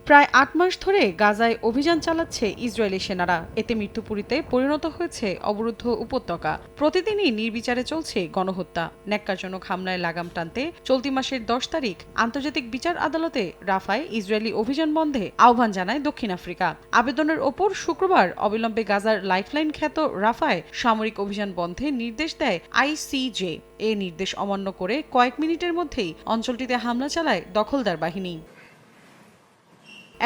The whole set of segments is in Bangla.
প্রায় ৮ মাস ধরে গাজায় অভিযান চালাচ্ছে ইসরায়েলি সেনারা। এতে মৃত্যুপুরীতে পরিণত হয়েছে অবরুদ্ধ উপত্যকা। প্রতিদিনই নির্বিচারে চলছে গণহত্যা। ন্যাক্কারজনক হামলায় লাগাম টানতে চলতি মাসের ১০ তারিখ আন্তর্জাতিক বিচার আদালতে রাফায় ইসরায়েলি অভিযান বন্ধে আহ্বান জানায় দক্ষিণ আফ্রিকা। আবেদনের ওপর শুক্রবার অবিলম্বে গাজার লাইফলাইন খ্যাত রাফায় সামরিক অভিযান বন্ধে নির্দেশ দেয় আইসিজে। এ নির্দেশ অমান্য করে কয়েক মিনিটের মধ্যেই অঞ্চলটিতে হামলা চালায় দখলদার বাহিনী।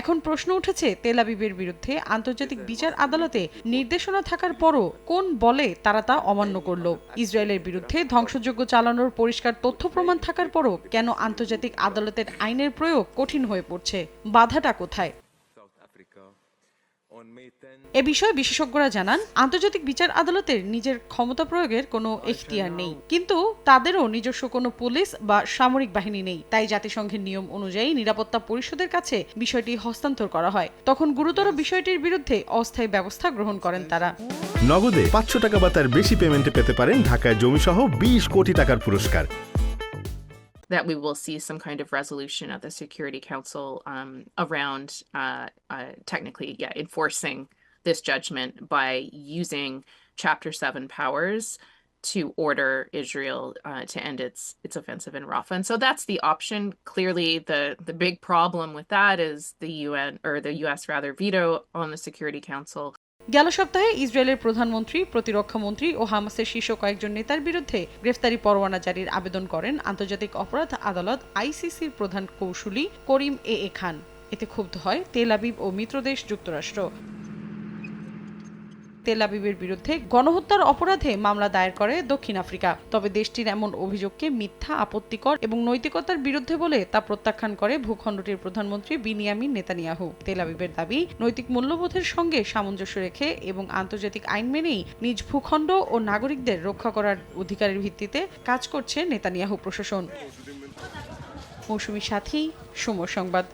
এখন প্রশ্ন উঠেছে, তেল আবিবের বিরুদ্ধে আন্তর্জাতিক বিচার আদালতে নির্দেশনা থাকার পরও কোন বলে তারা তা অমান্য করল? ইসরায়েলের বিরুদ্ধে ধ্বংসযজ্ঞ চালানোর পরিষ্কার তথ্য প্রমাণ থাকার পরও কেন আন্তর্জাতিক আদালতের আইনের প্রয়োগ কঠিন হয়ে পড়ছে? বাধাটা কোথায়? এ বিষয়ে বিশেষজ্ঞরা জানান, আন্তর্জাতিক বিচার আদালতের নিজের ক্ষমতা প্রয়োগের কোনো এখতিয়ার নেই, কিন্তু তাদেরও নিজস্ব কোনো পুলিশ বা সামরিক বাহিনী নেই। তাই জাতিসংঘের নিয়ম অনুযায়ী নিরাপত্তা পরিষদের কাছে বিষয়টি হস্তান্তর করা হয়। তখন গুরুতর বিষয়টির বিরুদ্ধে অস্থায়ী ব্যবস্থা গ্রহণ করেন তারা। নগদে ৫০০ টাকা বা তার বেশি পেমেন্টে পেতে পারেন ঢাকায় জমিসহ ২০ কোটি টাকার পুরস্কার। That we will see some kind of resolution at the Security Council around technically, enforcing this judgment by using Chapter 7 powers to order Israel to end its offensive in Rafah. And so that's the option. Clearly, the big problem with that is the UN, or the US rather, veto on the Security Council. গেল সপ্তাহে ইসরায়েলের প্রধানমন্ত্রী, প্রতিরক্ষা মন্ত্রী ও হামাসের শীর্ষ কয়েকজন নেতার বিরুদ্ধে গ্রেফতারি পরোয়ানা জারির আবেদন করেন আন্তর্জাতিক অপরাধ আদালত আইসিসির প্রধান কৌঁসুলি করিম এ খান। এতে ক্ষুব্ধ হয় তেল আবিব ও মিত্রদেশ যুক্তরাষ্ট্র। তেল আবিবের বিরুদ্ধে গণহত্যার অপরাধে মামলা দায়ের করে দক্ষিণ আফ্রিকা। তবে দেশটির এমন অভিযোগকে মিথ্যা, আপত্তিকর এবং নৈতিকতার বিরুদ্ধে বলে তা প্রত্যাখ্যান করে ভূখণ্ডটির প্রধানমন্ত্রী বিনিয়ামিন নেতানিয়াহু। তেল আবিবের দাবি, নৈতিক মূল্যবোধের সঙ্গে সামঞ্জস্য রেখে এবং আন্তর্জাতিক আইন মেনেই নিজ ভূখণ্ড ও নাগরিকদের রক্ষা করার অধিকারের ভিত্তিতে কাজ করছে নেতানিয়াহু প্রশাসন। মৌসুমী সাথী, সময় সংবাদ।